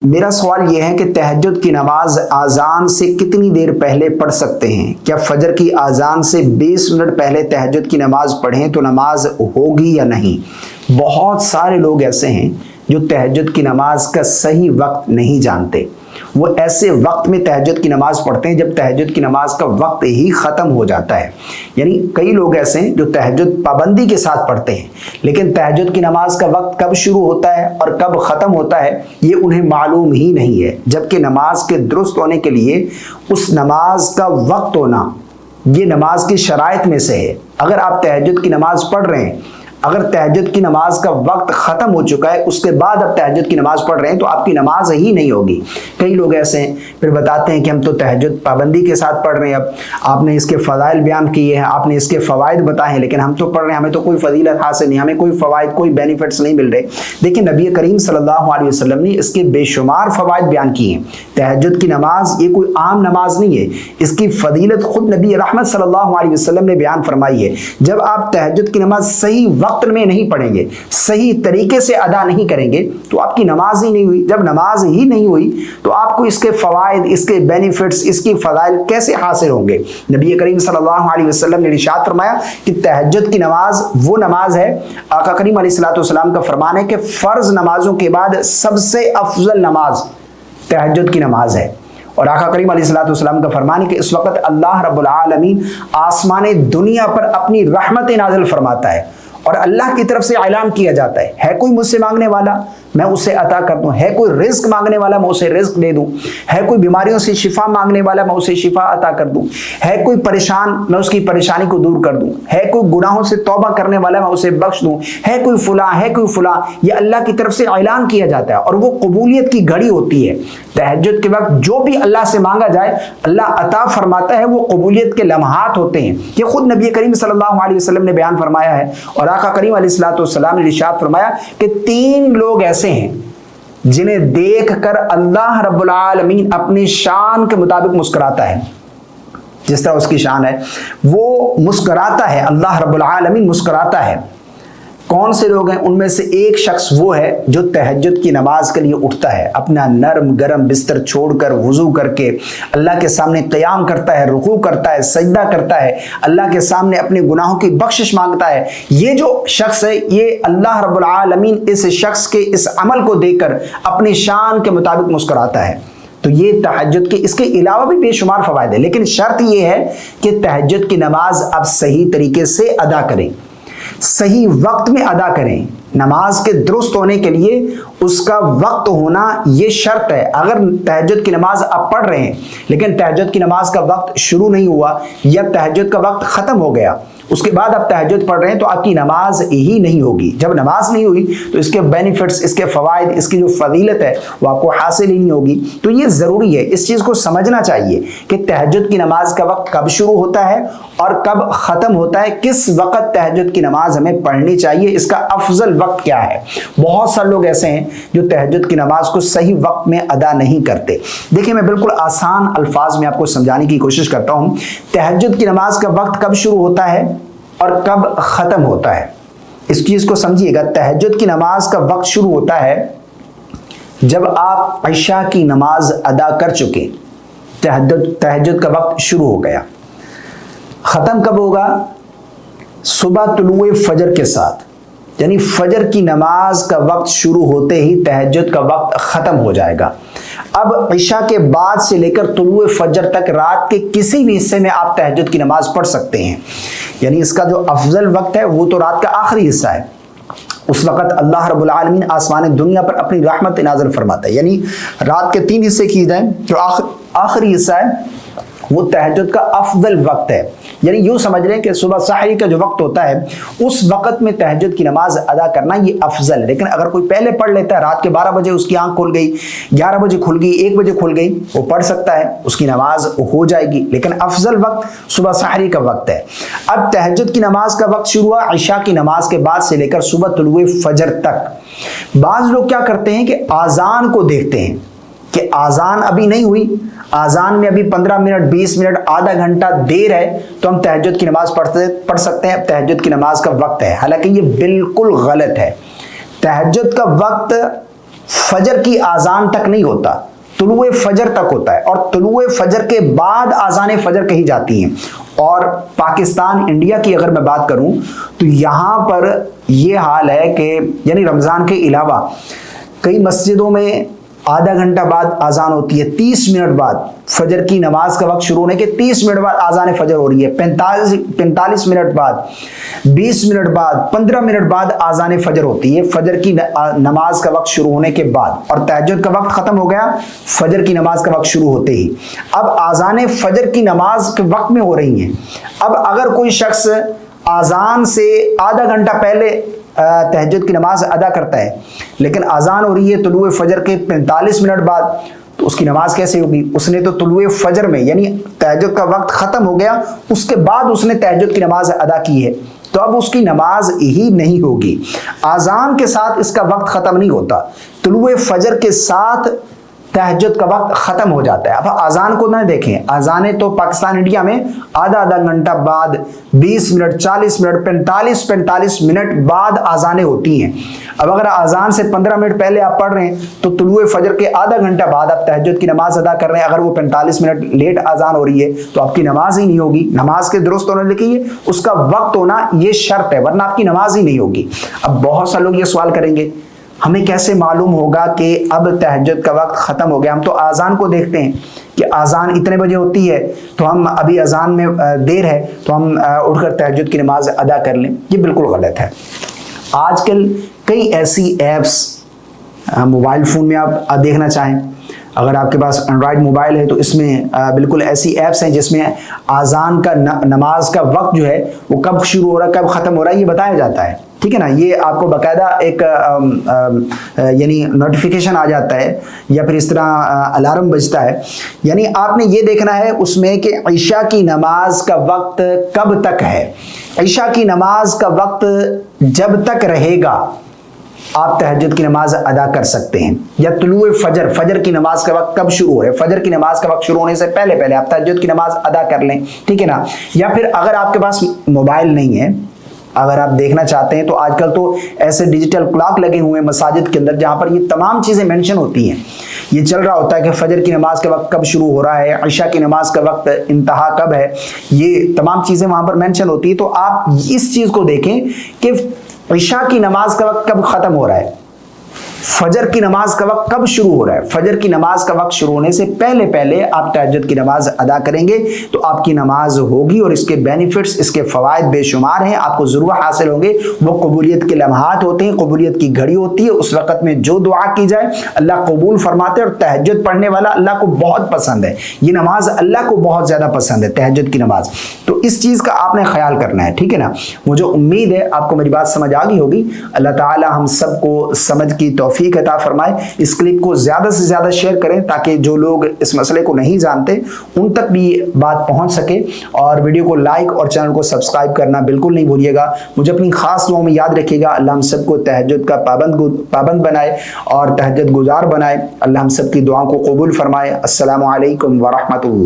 میرا سوال یہ ہے کہ تہجد کی نماز آذان سے کتنی دیر پہلے پڑھ سکتے ہیں؟ کیا فجر کی آذان سے 20 منٹ پہلے تہجد کی نماز پڑھیں تو نماز ہوگی یا نہیں؟ بہت سارے لوگ ایسے ہیں جو تہجد کی نماز کا صحیح وقت نہیں جانتے۔ وہ ایسے وقت میں تہجد کی نماز پڑھتے ہیں جب تہجد کی نماز کا وقت ہی ختم ہو جاتا ہے۔ یعنی کئی لوگ ایسے ہیں جو تہجد پابندی کے ساتھ پڑھتے ہیں، لیکن تہجد کی نماز کا وقت کب شروع ہوتا ہے اور کب ختم ہوتا ہے یہ انہیں معلوم ہی نہیں ہے، جبکہ نماز کے درست ہونے کے لیے اس نماز کا وقت ہونا یہ نماز کی شرائط میں سے ہے۔ اگر آپ تہجد کی نماز پڑھ رہے ہیں، اگر تہجد کی نماز کا وقت ختم ہو چکا ہے اس کے بعد آپ تہجد کی نماز پڑھ رہے ہیں تو آپ کی نماز ہی نہیں ہوگی۔ کئی لوگ ایسے ہیں پھر بتاتے ہیں کہ ہم تو تہجد پابندی کے ساتھ پڑھ رہے ہیں، اب آپ نے اس کے فضائل بیان کیے ہیں، آپ نے اس کے فوائد بتائے ہیں، لیکن ہم تو پڑھ رہے ہیں، ہمیں تو کوئی فضیلت حاصل نہیں، ہمیں کوئی فوائد کوئی بینیفٹس نہیں مل رہے۔ دیکھیں نبی کریم صلی اللہ علیہ وسلم نے اس کے بے شمار فوائد بیان کیے ہیں۔ تہجد کی نماز یہ کوئی عام نماز نہیں ہے، اس کی فضیلت خود نبی رحمت صلی اللہ علیہ وسلم نے بیان فرمائی ہے۔ جب آپ تہجد کی نماز صحیح وقت میں نہیں پڑھیں گے، صحیح طریقے سے ادا نہیں کریں گے تو آپ کی نماز ہی نہیں ہوئی۔ جب نماز ہی نہیں ہوئی تو آپ کو اس کے فوائد، اس کے بینیفٹس، اس کی فضائل کیسے حاصل ہوں گے؟ نبی کریم صلی اللہ علیہ وسلم نے ارشاد فرمایا کہ تہجد کی نماز وہ نماز ہے، آقا کریم علیہ الصلوۃ والسلام کا فرمان ہے کہ فرض نمازوں کے بعد سب سے افضل نماز تہجد کی نماز ہے۔ اور آقا کریم علیہ الصلوۃ والسلام کا فرمان ہے کہ اس وقت اللہ رب العالمین آسمان دنیا پر اپنی رحمت نازل فرماتا ہے اور اللہ کی طرف سے اعلان کیا جاتا ہے کوئی مجھ سے مانگنے والا میں اسے عطا کر دوں، ہے کوئی رزق مانگنے والا میں اسے رزق دے دوں، ہے کوئی بیماریوں سے شفا مانگنے والا میں اسے شفا عطا کر دوں، ہے کوئی پریشان میں اس کی پریشانی کو دور کر دوں، ہے کوئی گناہوں سے توبہ کرنے والا میں اسے بخش دوں، ہے کوئی فلاں۔ یہ اللہ کی طرف سے اعلان کیا جاتا ہے اور وہ قبولیت کی گھڑی ہوتی ہے۔ تہجد کے وقت جو بھی اللہ سے مانگا جائے اللہ عطا فرماتا ہے، وہ قبولیت کے لمحات ہوتے ہیں۔ یہ خود نبی کریم صلی اللہ علیہ وسلم نے بیان فرمایا ہے اور آقا کریم علیہ الصلوۃ والسلام نے ارشاد فرمایا کہ 3 لوگ ایسے ہیں جنہیں دیکھ کر اللہ رب العالمین اپنی شان کے مطابق مسکراتا ہے، جس طرح اس کی شان ہے وہ مسکراتا ہے، اللہ رب العالمین مسکراتا ہے۔ کون سے لوگ ہیں؟ ان میں سے ایک شخص وہ ہے جو تہجد کی نماز کے لیے اٹھتا ہے، اپنا نرم گرم بستر چھوڑ کر وضو کر کے اللہ کے سامنے قیام کرتا ہے، رکوع کرتا ہے، سجدہ کرتا ہے، اللہ کے سامنے اپنے گناہوں کی بخشش مانگتا ہے۔ یہ جو شخص ہے یہ اللہ رب العالمین اس شخص کے اس عمل کو دیکھ کر اپنی شان کے مطابق مسکراتا ہے۔ تو یہ تہجد کے اس کے علاوہ بھی بے شمار فوائد ہیں، لیکن شرط یہ ہے کہ تہجد کی نماز آپ صحیح طریقے سے ادا کریں، صحیح وقت میں ادا کریں۔ نماز کے درست ہونے کے لیے اس کا وقت ہونا یہ شرط ہے۔ اگر تہجد کی نماز آپ پڑھ رہے ہیں لیکن تہجد کی نماز کا وقت شروع نہیں ہوا یا تہجد کا وقت ختم ہو گیا، اس کے بعد آپ تہجد پڑھ رہے ہیں تو آپ کی نماز ہی نہیں ہوگی۔ جب نماز نہیں ہوئی تو اس کے بینیفٹس، اس کے فوائد، اس کی جو فضیلت ہے وہ آپ کو حاصل ہی نہیں ہوگی۔ تو یہ ضروری ہے، اس چیز کو سمجھنا چاہیے کہ تہجد کی نماز کا وقت کب شروع ہوتا ہے اور کب ختم ہوتا ہے، کس وقت تہجد کی نماز ہمیں پڑھنی چاہیے، اس کا افضل وقت کیا ہے۔ بہت سارے لوگ ایسے ہیں جو تہجد کی نماز کو صحیح وقت میں ادا نہیں کرتے۔ دیکھیں میں بالکل آسان الفاظ میں آپ کو سمجھانے کی کوشش کرتا ہوں۔ تہجد کی نماز کا وقت کب شروع ہوتا ہے اور کب ختم ہوتا ہے، اس چیز کو سمجھیے گا۔ تہجد کی نماز کا وقت شروع ہوتا ہے جب آپ عشاء کی نماز ادا کر چکے، تہجد کا وقت شروع ہو گیا۔ ختم کب ہوگا؟ صبح طلوع فجر کے ساتھ، یعنی فجر کی نماز کا وقت شروع ہوتے ہی تہجد کا وقت ختم ہو جائے گا۔ اب عشاء کے بعد سے لے کر طلوع فجر تک رات کے کسی بھی حصے میں آپ تہجد کی نماز پڑھ سکتے ہیں، یعنی اس کا جو افضل وقت ہے وہ تو رات کا آخری حصہ ہے۔ اس وقت اللہ رب العالمین آسمان دنیا پر اپنی رحمت نازل فرماتا ہے، یعنی رات کے 3 حصے کیے جائیں، جو آخری حصہ ہے وہ تہجد کا افضل وقت ہے۔ یعنی یوں سمجھ لیں کہ صبح سحری کا جو وقت ہوتا ہے اس وقت میں تہجد کی نماز ادا کرنا یہ افضل ہے۔ لیکن اگر کوئی پہلے پڑھ لیتا ہے، رات کے 12 بجے اس کی آنکھ کھل گئی، 11 بجے کھل گئی، 1 بجے کھل گئی، وہ پڑھ سکتا ہے، اس کی نماز ہو جائے گی، لیکن افضل وقت صبح سحری کا وقت ہے۔ اب تہجد کی نماز کا وقت شروع ہوا عشاء کی نماز کے بعد سے لے کر صبح طلوع فجر تک۔ بعض لوگ کیا کرتے ہیں کہ آذان کو دیکھتے ہیں کہ آذان ابھی نہیں ہوئی، آذان میں ابھی 15 منٹ 20 منٹ آدھا گھنٹہ دیر ہے تو ہم تہجد کی نماز پڑھ سکتے ہیں، اب تہجد کی نماز کا وقت ہے۔ حالانکہ یہ بالکل غلط ہے۔ تہجد کا وقت فجر کی آزان تک نہیں ہوتا، طلوع فجر تک ہوتا ہے، اور طلوع فجر کے بعد آزان فجر کہی جاتی ہیں۔ اور پاکستان انڈیا کی اگر میں بات کروں تو یہاں پر یہ حال ہے کہ یعنی رمضان کے علاوہ کئی مسجدوں میں آدھا گھنٹہ بعد آزان ہوتی ہے، 30 منٹ بعد فجر کی نماز کا وقت شروع ہونے کے 30 منٹ بعد آزان فجر ہو رہی ہے، 45 منٹ بعد، 20 منٹ بعد، 15 منٹ بعد آزان فجر ہوتی ہے فجر کی نماز کا وقت شروع ہونے کے بعد، اور تہجد کا وقت ختم ہو گیا فجر کی نماز کا وقت شروع ہوتے ہی۔ اب آزان فجر کی نماز کے وقت میں ہو رہی ہیں۔ اب اگر کوئی شخص آزان سے آدھا گھنٹہ پہلے تہجد کی نماز ادا کرتا ہے لیکن آزان ہو رہی ہے طلوع فجر کے 45 منٹ بعد، تو اس کی نماز کیسے ہوگی؟ اس نے تو طلوع فجر میں یعنی تہجد کا وقت ختم ہو گیا، اس کے بعد اس نے تہجد کی نماز ادا کی ہے، تو اب اس کی نماز ہی نہیں ہوگی۔ آزان کے ساتھ اس کا وقت ختم نہیں ہوتا، طلوع فجر کے ساتھ تہجد کا وقت ختم ہو جاتا ہے۔ اب آزان کو نہ دیکھیں، آزانیں تو پاکستان انڈیا میں آدھا گھنٹہ بعد، 20 منٹ، 40 منٹ، 45 منٹ بعد آزانیں ہوتی ہیں۔ اب اگر آزان سے 15 منٹ پہلے آپ پڑھ رہے ہیں تو طلوع فجر کے آدھا گھنٹہ بعد آپ تہجد کی نماز ادا کر رہے ہیں، اگر وہ 45 منٹ لیٹ آزان ہو رہی ہے تو آپ کی نماز ہی نہیں ہوگی۔ نماز کے درست ہونے کے لیے اس کا وقت ہونا یہ شرط ہے، ورنہ آپ کی نماز ہی نہیں ہوگی۔ اب بہت سے لوگ یہ سوال کریں گے ہمیں کیسے معلوم ہوگا کہ اب تہجد کا وقت ختم ہو گیا؟ ہم تو آزان کو دیکھتے ہیں کہ آزان اتنے بجے ہوتی ہے تو ہم ابھی آزان میں دیر ہے تو ہم اٹھ کر تہجد کی نماز ادا کر لیں۔ یہ بالکل غلط ہے۔ آج کل کئی ایسی ایپس موبائل فون میں آپ دیکھنا چاہیں، اگر آپ کے پاس اینڈرائڈ موبائل ہے تو اس میں بالکل ایسی ایپس ہیں جس میں آزان کا نماز کا وقت جو ہے وہ کب شروع ہو رہا ہے کب ختم ہو رہا ہے یہ بتایا جاتا ہے، ٹھیک ہے نا؟ یہ آپ کو باقاعدہ ایک یعنی نوٹیفیکیشن آ جاتا ہے یا پھر اس طرح الارم بجتا ہے۔ یعنی آپ نے یہ دیکھنا ہے اس میں کہ عشاء کی نماز کا وقت کب تک ہے۔ عشاء کی نماز کا وقت جب تک رہے گا آپ تہجد کی نماز ادا کر سکتے ہیں، یا طلوع فجر کی نماز کا وقت کب شروع ہو رہا ہے، فجر کی نماز کا وقت شروع ہونے سے پہلے آپ تہجد کی نماز ادا کر لیں، ٹھیک ہے نا؟ یا پھر اگر آپ کے پاس موبائل نہیں ہے، اگر آپ دیکھنا چاہتے ہیں تو آج کل تو ایسے ڈیجیٹل کلاک لگے ہوئے ہیں مساجد کے اندر جہاں پر یہ تمام چیزیں مینشن ہوتی ہیں، یہ چل رہا ہوتا ہے کہ فجر کی نماز کا وقت کب شروع ہو رہا ہے، عشاء کی نماز کا وقت انتہا کب ہے، یہ تمام چیزیں وہاں پر مینشن ہوتی ہے۔ تو آپ اس چیز کو دیکھیں کہ عشاء کی نماز کا وقت کب ختم ہو رہا ہے، فجر کی نماز کا وقت کب شروع ہو رہا ہے۔ فجر کی نماز کا وقت شروع ہونے سے پہلے آپ تہجد کی نماز ادا کریں گے تو آپ کی نماز ہوگی، اور اس کے بینیفٹس، اس کے فوائد بے شمار ہیں، آپ کو ضرور حاصل ہوں گے۔ وہ قبولیت کے لمحات ہوتے ہیں، قبولیت کی گھڑی ہوتی ہے، اس وقت میں جو دعا کی جائے اللہ قبول فرماتے ہیں، اور تہجد پڑھنے والا اللہ کو بہت پسند ہے، یہ نماز اللہ کو بہت زیادہ پسند ہے تہجد کی نماز۔ تو اس چیز کا آپ نے خیال کرنا ہے، ٹھیک ہے نا؟ مجھے امید ہے آپ کو میری بات سمجھ آ گئی ہوگی۔ اللہ تعالی ہم سب کو سمجھ کی توفیق عطا فرمائے۔ اس کلپ کو زیادہ سے زیادہ شیئر کریں تاکہ جو لوگ اس مسئلے کو نہیں جانتے ان تک بھی بات پہنچ سکے، اور ویڈیو کو لائک اور چینل کو سبسکرائب کرنا بالکل نہیں بھولیے گا۔ مجھے اپنی خاص دعاؤں میں یاد رکھیے گا۔ اللہ ہم سب کو تہجد کا پابند بنائے اور تہجد گزار بنائے۔ اللہ ہم سب کی دعاؤں کو قبول فرمائے۔ السلام علیکم ورحمۃ اللہ۔